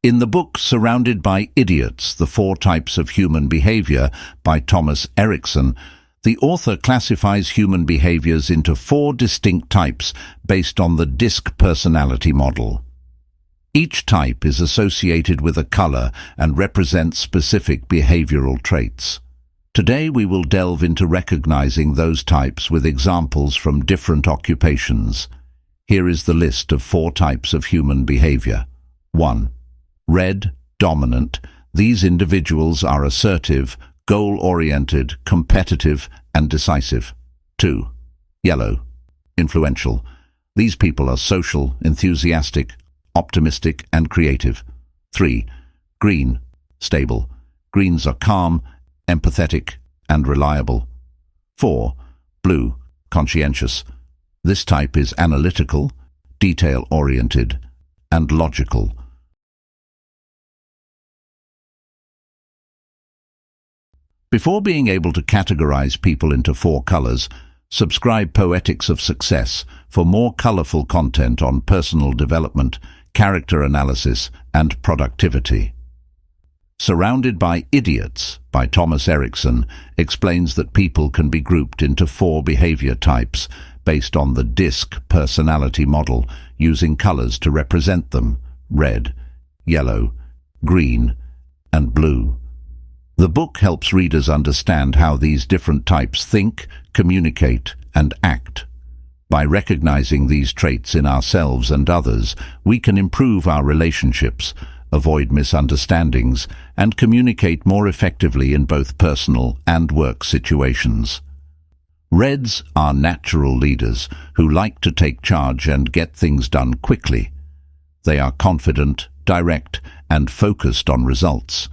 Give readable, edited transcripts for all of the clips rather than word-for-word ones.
In the book Surrounded by Idiots, The Four Types of Human Behavior by Thomas Erikson, the author classifies human behaviors into four distinct types based on the DISC personality model. Each type is associated with a color and represents specific behavioral traits. Today we will delve into recognizing those types with examples from different occupations. Here is the list of four types of human behavior. 1. Red, dominant. These individuals are assertive, goal-oriented, competitive, and decisive. 2. Yellow, influential. These people are social, enthusiastic, optimistic, and creative. 3. Green, stable. Greens are calm, empathetic, and reliable. 4. Blue, conscientious. This type is analytical, detail-oriented, and logical. Before being able to categorize people into four colors, subscribe Poetics of Success for more colorful content on personal development, character analysis, and productivity. Surrounded by Idiots by Thomas Erikson explains that people can be grouped into four behavior types based on the DISC personality model, using colors to represent them: red, yellow, green, and blue. The book helps readers understand how these different types think, communicate, and act. By recognizing these traits in ourselves and others, we can improve our relationships, avoid misunderstandings, and communicate more effectively in both personal and work situations. Reds are natural leaders who like to take charge and get things done quickly. They are confident, direct, and focused on results,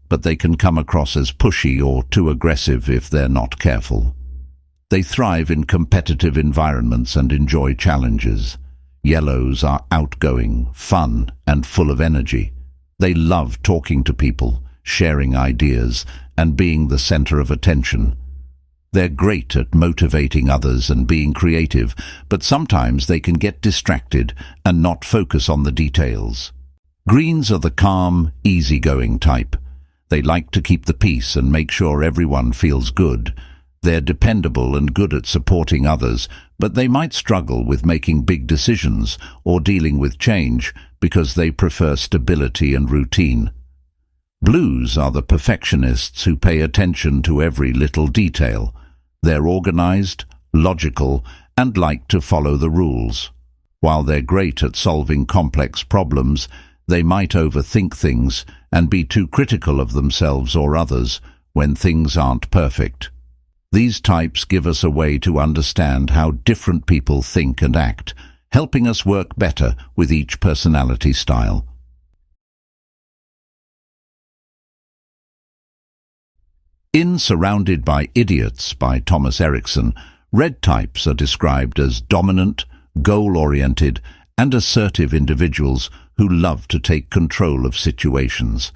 but they can come across as pushy or too aggressive if they're not careful. They thrive in competitive environments and enjoy challenges. Yellows are outgoing, fun, and full of energy. They love talking to people, sharing ideas, and being the center of attention. They're great at motivating others and being creative, but sometimes they can get distracted and not focus on the details. Greens are the calm, easygoing type. They like to keep the peace and make sure everyone feels good. They're dependable and good at supporting others, but they might struggle with making big decisions or dealing with change because they prefer stability and routine. Blues are the perfectionists who pay attention to every little detail. They're organized, logical, and like to follow the rules. While they're great at solving complex problems, they might overthink things and be too critical of themselves or others when things aren't perfect. These types give us a way to understand how different people think and act, helping us work better with each personality style. In Surrounded by Idiots by Thomas Erikson, red types are described as dominant, goal-oriented, and assertive individuals who love to take control of situations.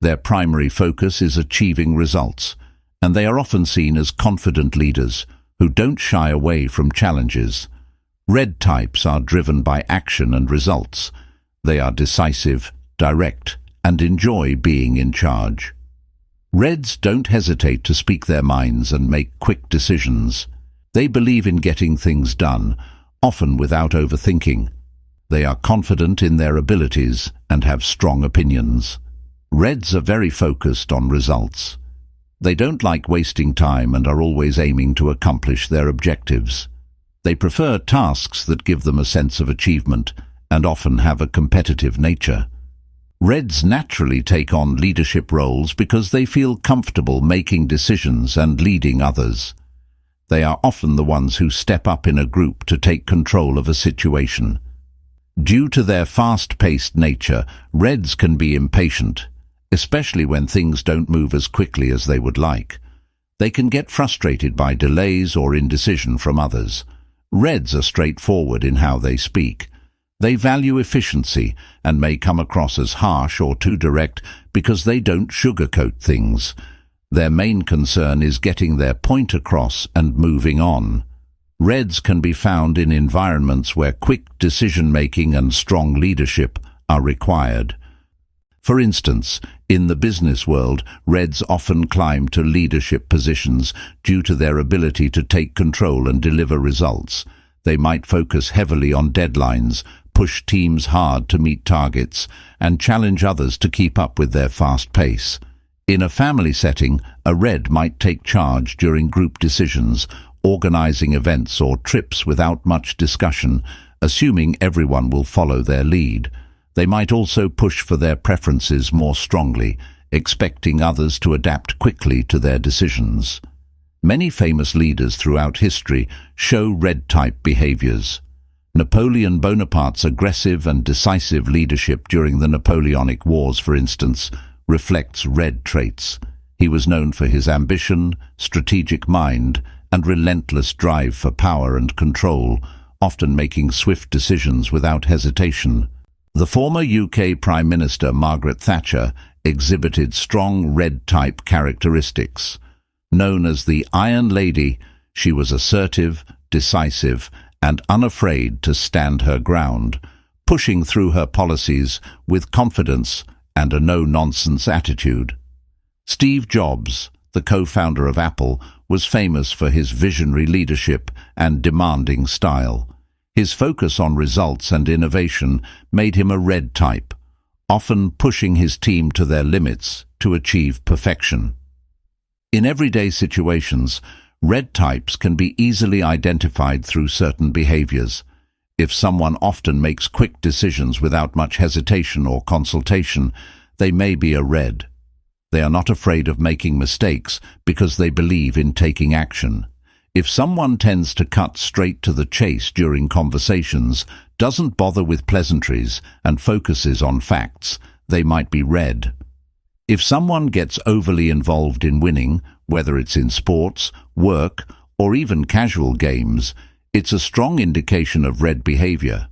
Their primary focus is achieving results, and they are often seen as confident leaders who don't shy away from challenges. Red types are driven by action and results. They are decisive, direct, and enjoy being in charge. Reds don't hesitate to speak their minds and make quick decisions. They believe in getting things done, often without overthinking. They are confident in their abilities and have strong opinions. Reds are very focused on results. They don't like wasting time and are always aiming to accomplish their objectives. They prefer tasks that give them a sense of achievement and often have a competitive nature. Reds naturally take on leadership roles because they feel comfortable making decisions and leading others. They are often the ones who step up in a group to take control of a situation. Due to their fast-paced nature, Reds can be impatient, especially when things don't move as quickly as they would like. They can get frustrated by delays or indecision from others. Reds are straightforward in how they speak. They value efficiency and may come across as harsh or too direct because they don't sugarcoat things. Their main concern is getting their point across and moving on. Reds can be found in environments where quick decision-making and strong leadership are required. For instance, in the business world, Reds often climb to leadership positions due to their ability to take control and deliver results. They might focus heavily on deadlines, push teams hard to meet targets, and challenge others to keep up with their fast pace. In a family setting, a Red might take charge during group decisions, organizing events or trips without much discussion, assuming everyone will follow their lead. They might also push for their preferences more strongly, expecting others to adapt quickly to their decisions. Many famous leaders throughout history show Red-type behaviors. Napoleon Bonaparte's aggressive and decisive leadership during the Napoleonic Wars, for instance, reflects Red traits. He was known for his ambition, strategic mind, and relentless drive for power and control, often making swift decisions without hesitation. The former UK Prime Minister Margaret Thatcher exhibited strong Red-type characteristics. Known as the Iron Lady, she was assertive, decisive, and unafraid to stand her ground, pushing through her policies with confidence and a no-nonsense attitude. Steve Jobs, the co-founder of Apple, was famous for his visionary leadership and demanding style. His focus on results and innovation made him a Red type, often pushing his team to their limits to achieve perfection. In everyday situations, Red types can be easily identified through certain behaviors. If someone often makes quick decisions without much hesitation or consultation, they may be a Red. They are not afraid of making mistakes because they believe in taking action. If someone tends to cut straight to the chase during conversations, doesn't bother with pleasantries, and focuses on facts, they might be Red. If someone gets overly involved in winning, whether it's in sports, work, or even casual games, it's a strong indication of Red behavior.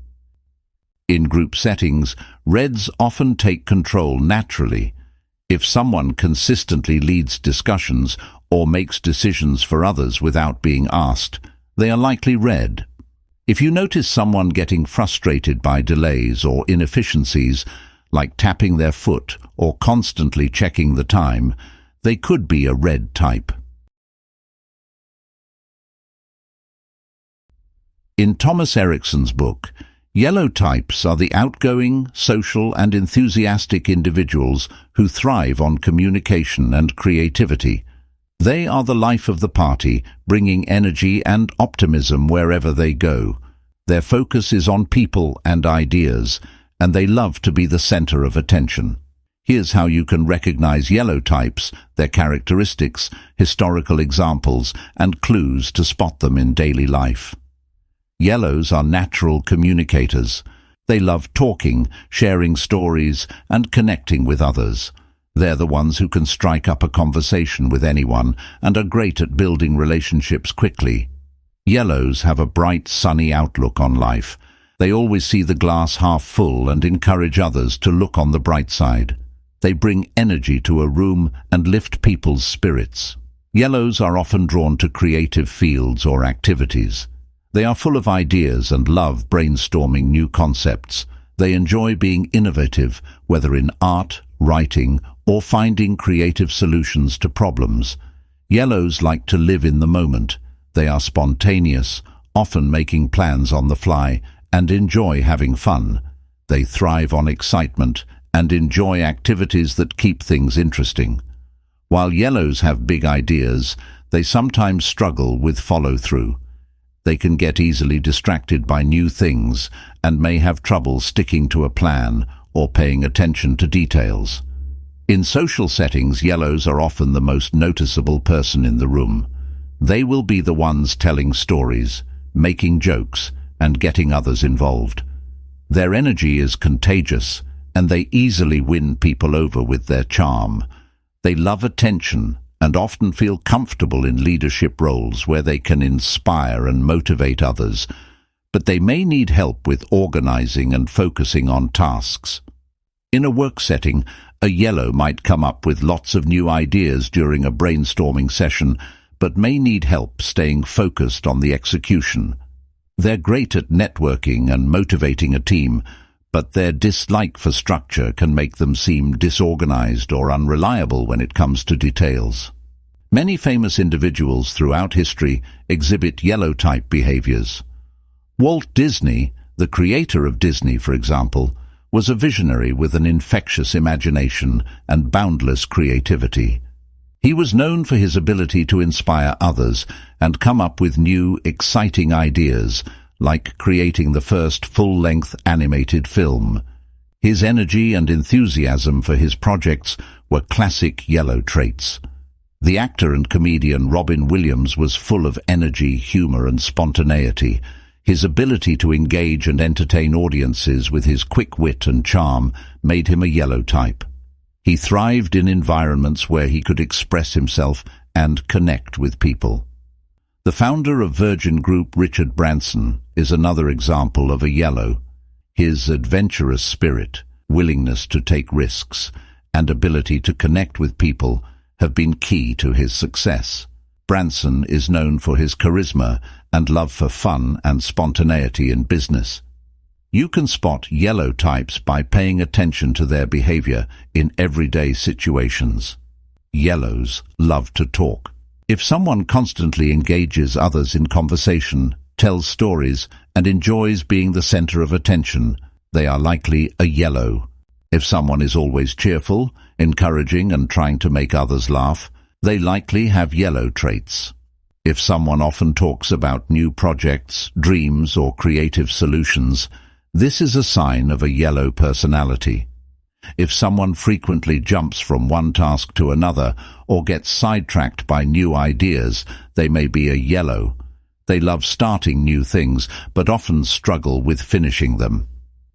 In group settings, Reds often take control naturally. If someone consistently leads discussions or makes decisions for others without being asked, they are likely Red. If you notice someone getting frustrated by delays or inefficiencies, like tapping their foot or constantly checking the time, they could be a Red type. In Thomas Erikson's book, Yellow types are the outgoing, social, and enthusiastic individuals who thrive on communication and creativity. They are the life of the party, bringing energy and optimism wherever they go. Their focus is on people and ideas, and they love to be the center of attention. Here's how you can recognize yellow types, their characteristics, historical examples, and clues to spot them in daily life. Yellows are natural communicators. They love talking, sharing stories, and connecting with others. They're the ones who can strike up a conversation with anyone and are great at building relationships quickly. Yellows have a bright, sunny outlook on life. They always see the glass half full and encourage others to look on the bright side. They bring energy to a room and lift people's spirits. Yellows are often drawn to creative fields or activities. They are full of ideas and love brainstorming new concepts. They enjoy being innovative, whether in art, writing, or finding creative solutions to problems. Yellows like to live in the moment. They are spontaneous, often making plans on the fly, and enjoy having fun. They thrive on excitement and enjoy activities that keep things interesting. While yellows have big ideas, they sometimes struggle with follow-through. They can get easily distracted by new things and may have trouble sticking to a plan or paying attention to details. In social settings, yellows are often the most noticeable person in the room. They will be the ones telling stories, making jokes, and getting others involved. Their energy is contagious, and they easily win people over with their charm. They love attention and often feel comfortable in leadership roles where they can inspire and motivate others, but they may need help with organizing and focusing on tasks. In a work setting, a yellow might come up with lots of new ideas during a brainstorming session, but may need help staying focused on the execution. They're great at networking and motivating a team, but their dislike for structure can make them seem disorganized or unreliable when it comes to details. Many famous individuals throughout history exhibit yellow-type behaviors. Walt Disney, the creator of Disney, for example, was a visionary with an infectious imagination and boundless creativity. He was known for his ability to inspire others and come up with new, exciting ideas, like creating the first full-length animated film. His energy and enthusiasm for his projects were classic yellow traits. The actor and comedian Robin Williams was full of energy, humor, and spontaneity. His ability to engage and entertain audiences with his quick wit and charm made him a yellow type. He thrived in environments where he could express himself and connect with people. The founder of Virgin Group, Richard Branson, is another example of a yellow. His adventurous spirit, willingness to take risks, and ability to connect with people have been key to his success. Branson is known for his charisma and love for fun and spontaneity in business. You can spot yellow types by paying attention to their behavior in everyday situations. Yellows love to talk. If someone constantly engages others in conversation, tells stories, and enjoys being the center of attention, they are likely a yellow. If someone is always cheerful, encouraging, and trying to make others laugh, they likely have yellow traits. If someone often talks about new projects, dreams, or creative solutions, this is a sign of a yellow personality. If someone frequently jumps from one task to another or gets sidetracked by new ideas, they may be a yellow. They love starting new things, but often struggle with finishing them.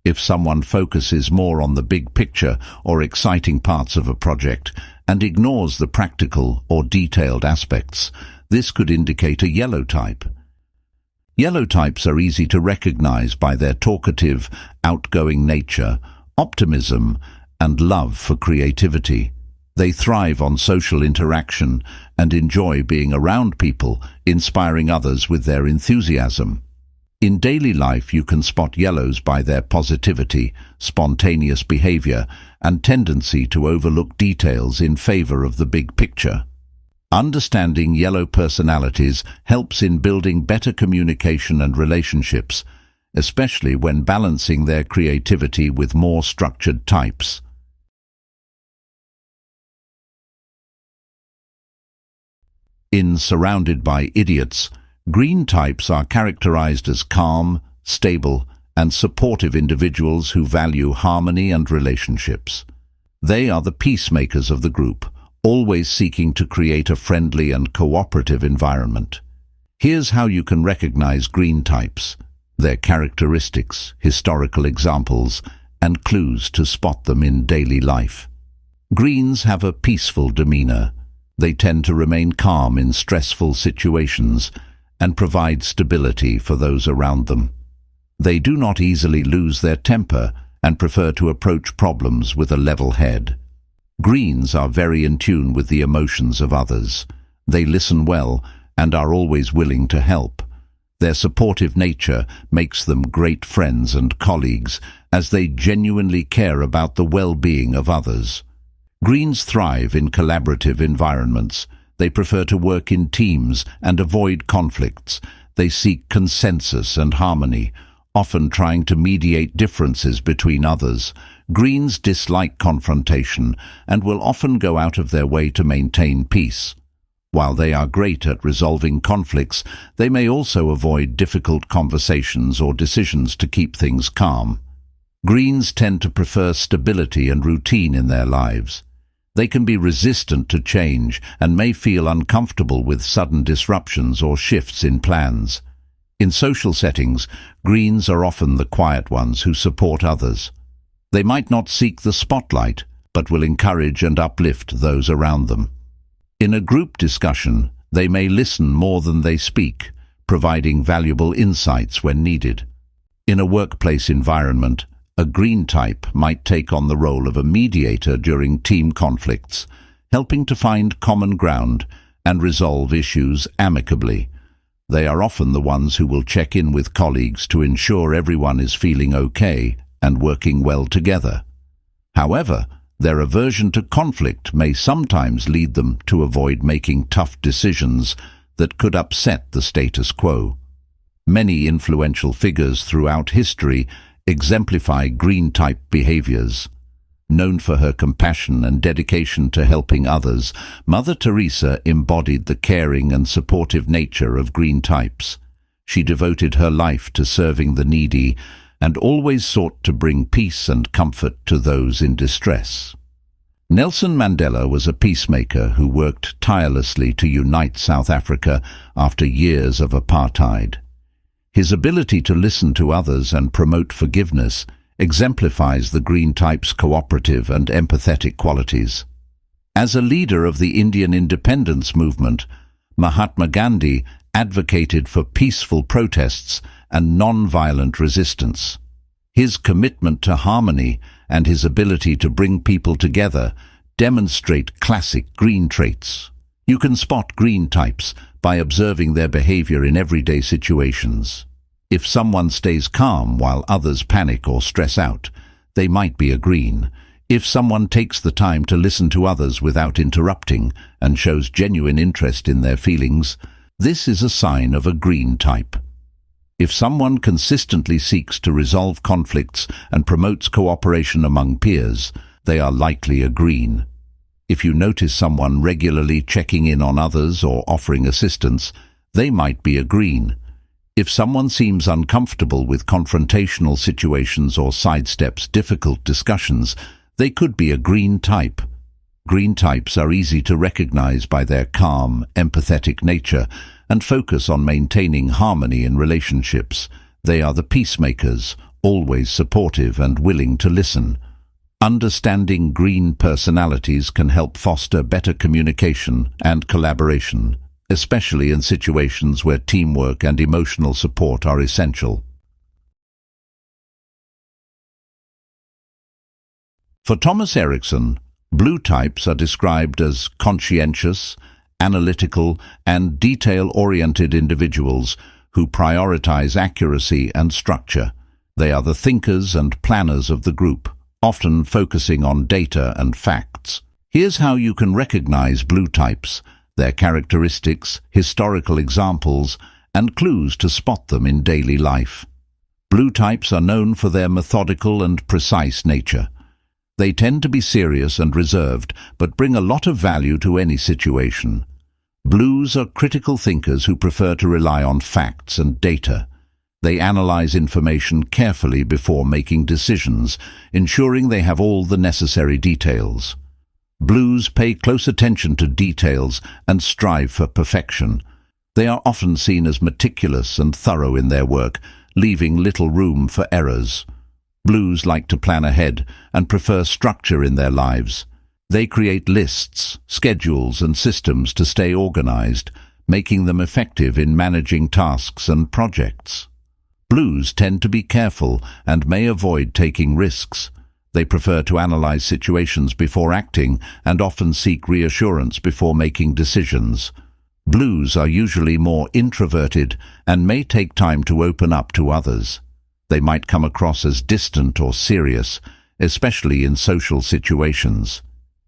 If someone focuses more on the big picture or exciting parts of a project and ignores the practical or detailed aspects, this could indicate a yellow type. Yellow types are easy to recognize by their talkative, outgoing nature, optimism, and love for creativity. They thrive on social interaction and enjoy being around people, inspiring others with their enthusiasm. In daily life, you can spot yellows by their positivity, spontaneous behavior, and tendency to overlook details in favor of the big picture. Understanding yellow personalities helps in building better communication and relationships, especially when balancing their creativity with more structured types. In Surrounded by Idiots, green types are characterized as calm, stable, and supportive individuals who value harmony and relationships. They are the peacemakers of the group, always seeking to create a friendly and cooperative environment. Here's how you can recognize green types: their characteristics, historical examples, and clues to spot them in daily life. Greens have a peaceful demeanor. They tend to remain calm in stressful situations and provide stability for those around them. They do not easily lose their temper and prefer to approach problems with a level head. Greens are very in tune with the emotions of others. They listen well and are always willing to help. Their supportive nature makes them great friends and colleagues, as they genuinely care about the well-being of others. Greens thrive in collaborative environments. They prefer to work in teams and avoid conflicts. They seek consensus and harmony, often trying to mediate differences between others. Greens dislike confrontation and will often go out of their way to maintain peace. While they are great at resolving conflicts, they may also avoid difficult conversations or decisions to keep things calm. Greens tend to prefer stability and routine in their lives. They can be resistant to change and may feel uncomfortable with sudden disruptions or shifts in plans. In social settings, greens are often the quiet ones who support others. They might not seek the spotlight, but will encourage and uplift those around them. In a group discussion, they may listen more than they speak, providing valuable insights when needed. In a workplace environment, a green type might take on the role of a mediator during team conflicts, helping to find common ground and resolve issues amicably. They are often the ones who will check in with colleagues to ensure everyone is feeling okay and working well together. However, their aversion to conflict may sometimes lead them to avoid making tough decisions that could upset the status quo. Many influential figures throughout history exemplify green-type behaviors. Known for her compassion and dedication to helping others, Mother Teresa embodied the caring and supportive nature of green types. She devoted her life to serving the needy and always sought to bring peace and comfort to those in distress. Nelson Mandela was a peacemaker who worked tirelessly to unite South Africa after years of apartheid. His ability to listen to others and promote forgiveness exemplifies the green type's cooperative and empathetic qualities. As a leader of the Indian independence movement, Mahatma Gandhi advocated for peaceful protests and non-violent resistance. His commitment to harmony and his ability to bring people together demonstrate classic green traits. You can spot green types by observing their behavior in everyday situations. If someone stays calm while others panic or stress out, they might be a green. If someone takes the time to listen to others without interrupting and shows genuine interest in their feelings, this is a sign of a green type. If someone consistently seeks to resolve conflicts and promotes cooperation among peers, they are likely a green. If you notice someone regularly checking in on others or offering assistance, they might be a green. If someone seems uncomfortable with confrontational situations or sidesteps difficult discussions, they could be a green type. Green types are easy to recognize by their calm, empathetic nature and focus on maintaining harmony in relationships. They are the peacemakers, always supportive and willing to listen. Understanding green personalities can help foster better communication and collaboration, especially in situations where teamwork and emotional support are essential. For Thomas Erikson, blue types are described as conscientious, analytical, and detail-oriented individuals who prioritize accuracy and structure. They are the thinkers and planners of the group, often focusing on data and facts. Here's how you can recognize blue types: their characteristics, historical examples, and clues to spot them in daily life. Blue types are known for their methodical and precise nature. They tend to be serious and reserved, but bring a lot of value to any situation. Blues are critical thinkers who prefer to rely on facts and data. They analyze information carefully before making decisions, ensuring they have all the necessary details. Blues pay close attention to details and strive for perfection. They are often seen as meticulous and thorough in their work, leaving little room for errors. Blues like to plan ahead and prefer structure in their lives. They create lists, schedules, and systems to stay organized, making them effective in managing tasks and projects. Blues tend to be careful and may avoid taking risks. They prefer to analyze situations before acting and often seek reassurance before making decisions. Blues are usually more introverted and may take time to open up to others. They might come across as distant or serious, especially in social situations.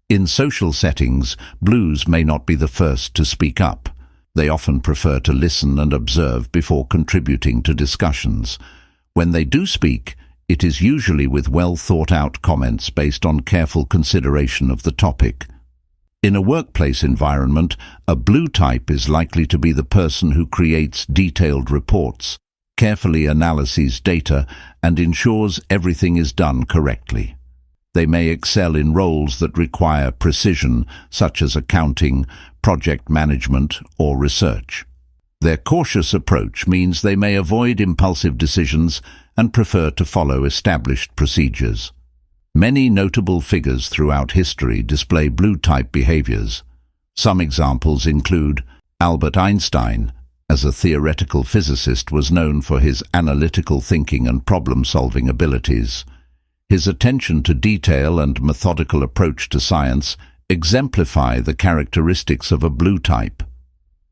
In social settings, blues may not be the first to speak up. They often prefer to listen and observe before contributing to discussions. When they do speak, it is usually with well-thought-out comments based on careful consideration of the topic. In a workplace environment, a blue type is likely to be the person who creates detailed reports, carefully analyzes data, and ensures everything is done correctly. They may excel in roles that require precision, such as accounting, project management, or research. Their cautious approach means they may avoid impulsive decisions and prefer to follow established procedures. Many notable figures throughout history display blue-type behaviors. Some examples include Albert Einstein, as a theoretical physicist, was known for his analytical thinking and problem-solving abilities. His attention to detail and methodical approach to science exemplify the characteristics of a blue type.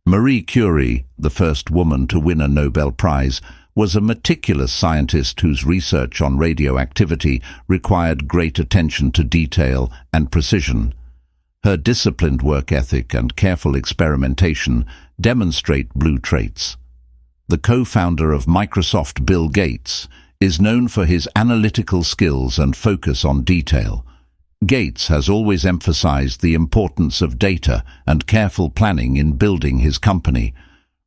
Marie Curie, the first woman to win a Nobel Prize, was a meticulous scientist whose research on radioactivity required great attention to detail and precision. Her disciplined work ethic and careful experimentation demonstrate blue traits. The co-founder of Microsoft, Bill Gates, is known for his analytical skills and focus on detail. Gates has always emphasized the importance of data and careful planning in building his company,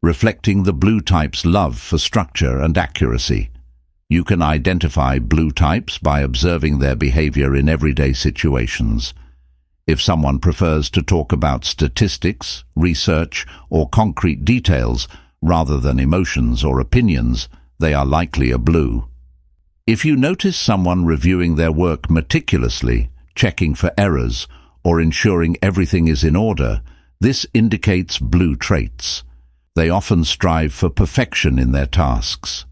reflecting the blue type's love for structure and accuracy. You can identify blue types by observing their behavior in everyday situations. If someone prefers to talk about statistics, research, or concrete details rather than emotions or opinions, they are likely a blue. If you notice someone reviewing their work meticulously, checking for errors, or ensuring everything is in order, this indicates blue traits. They often strive for perfection in their tasks.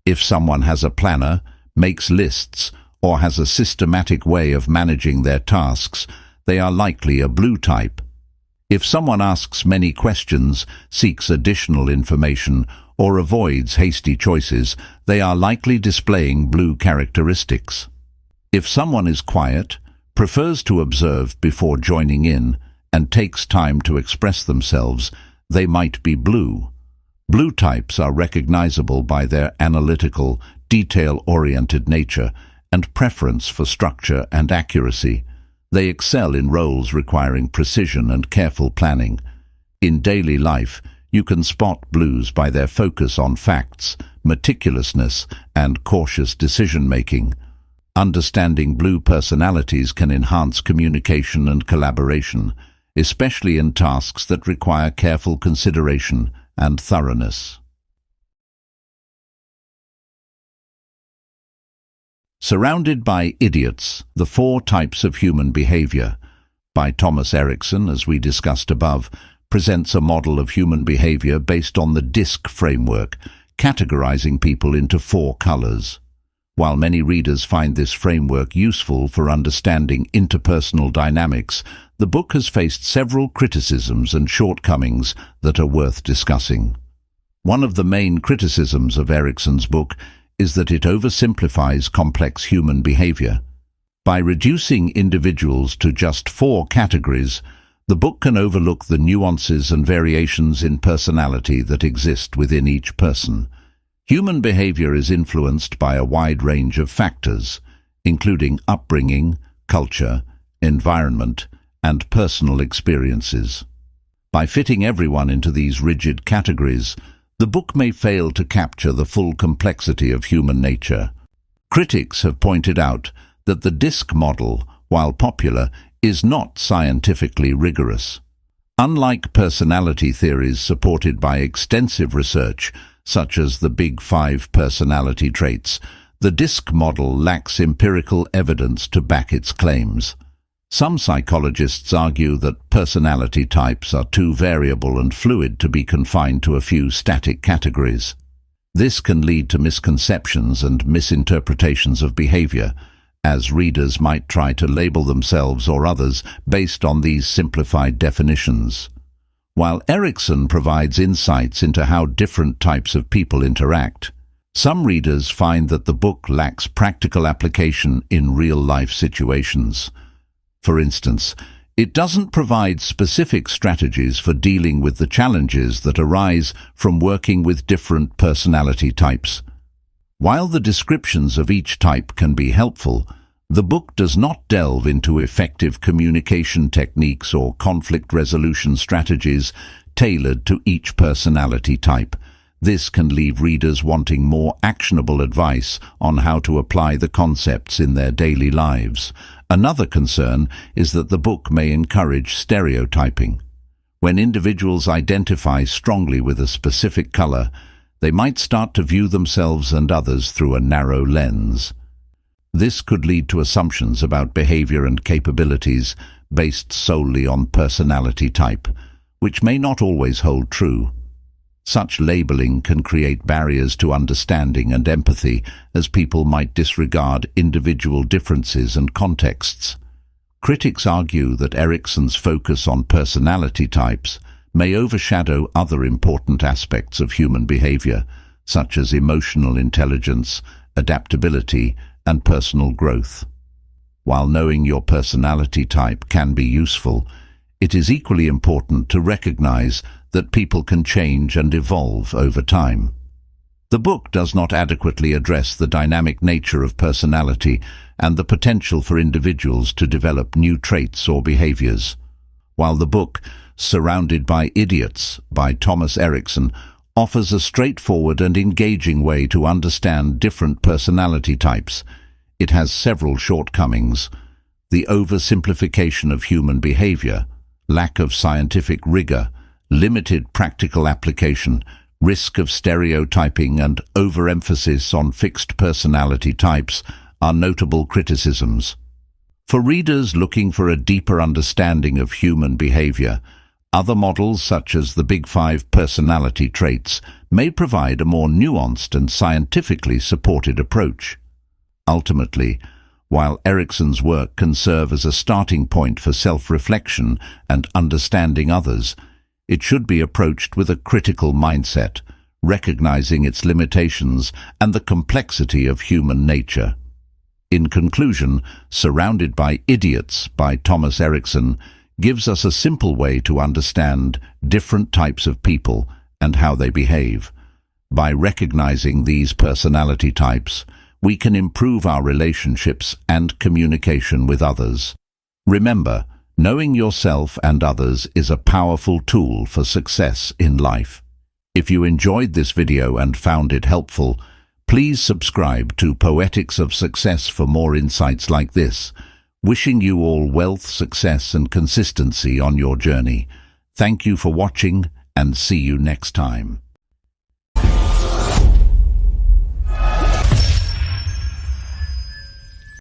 If someone has a planner, makes lists, or has a systematic way of managing their tasks, they are likely a blue type. If someone asks many questions, seeks additional information, or avoids hasty choices, they are likely displaying blue characteristics. If someone is quiet, prefers to observe before joining in, and takes time to express themselves, they might be blue. Blue types are recognizable by their analytical, detail-oriented nature and preference for structure and accuracy. They excel in roles requiring precision and careful planning. In daily life, you can spot blues by their focus on facts, meticulousness, and cautious decision-making. Understanding blue personalities can enhance communication and collaboration, especially in tasks that require careful consideration and thoroughness. Surrounded by Idiots, the 4 Types of Human Behavior, by Thomas Erikson, as we discussed above, presents a model of human behavior based on the DISC framework, categorizing people into 4 colors. While many readers find this framework useful for understanding interpersonal dynamics, the book has faced several criticisms and shortcomings that are worth discussing. One of the main criticisms of Erikson's book is that it oversimplifies complex human behavior. By reducing individuals to just 4 categories, the book can overlook the nuances and variations in personality that exist within each person. Human behavior is influenced by a wide range of factors, including upbringing, culture, environment, and personal experiences. By fitting everyone into these rigid categories, the book may fail to capture the full complexity of human nature. Critics have pointed out that the DISC model, while popular, is not scientifically rigorous. Unlike personality theories supported by extensive research, such as the Big 5 personality traits, the DISC model lacks empirical evidence to back its claims. Some psychologists argue that personality types are too variable and fluid to be confined to a few static categories. This can lead to misconceptions and misinterpretations of behavior, as readers might try to label themselves or others based on these simplified definitions. While Erikson provides insights into how different types of people interact, some readers find that the book lacks practical application in real-life situations. For instance, it doesn't provide specific strategies for dealing with the challenges that arise from working with different personality types. While the descriptions of each type can be helpful, the book does not delve into effective communication techniques or conflict resolution strategies tailored to each personality type. This can leave readers wanting more actionable advice on how to apply the concepts in their daily lives. Another concern is that the book may encourage stereotyping. When individuals identify strongly with a specific color, they might start to view themselves and others through a narrow lens. This could lead to assumptions about behavior and capabilities based solely on personality type, which may not always hold true. Such labeling can create barriers to understanding and empathy, as people might disregard individual differences and contexts. Critics argue that Erikson's focus on personality types may overshadow other important aspects of human behavior, such as emotional intelligence, adaptability, and personal growth. While knowing your personality type can be useful, it is equally important to recognize that people can change and evolve over time. The book does not adequately address the dynamic nature of personality and the potential for individuals to develop new traits or behaviors. While the book, Surrounded by Idiots, by Thomas Erikson, offers a straightforward and engaging way to understand different personality types, it has several shortcomings. The oversimplification of human behavior, lack of scientific rigor, limited practical application, risk of stereotyping, and overemphasis on fixed personality types are notable criticisms. For readers looking for a deeper understanding of human behavior, other models such as the Big Five personality traits may provide a more nuanced and scientifically supported approach. Ultimately, while Erikson's work can serve as a starting point for self-reflection and understanding others, it should be approached with a critical mindset, recognizing its limitations and the complexity of human nature. In conclusion, Surrounded by Idiots by Thomas Erikson gives us a simple way to understand different types of people and how they behave. By recognizing these personality types, we can improve our relationships and communication with others. Remember, knowing yourself and others is a powerful tool for success in life. If you enjoyed this video and found it helpful, please subscribe to Poetics of Success for more insights like this. Wishing you all wealth, success, and consistency on your journey. Thank you for watching, and see you next time.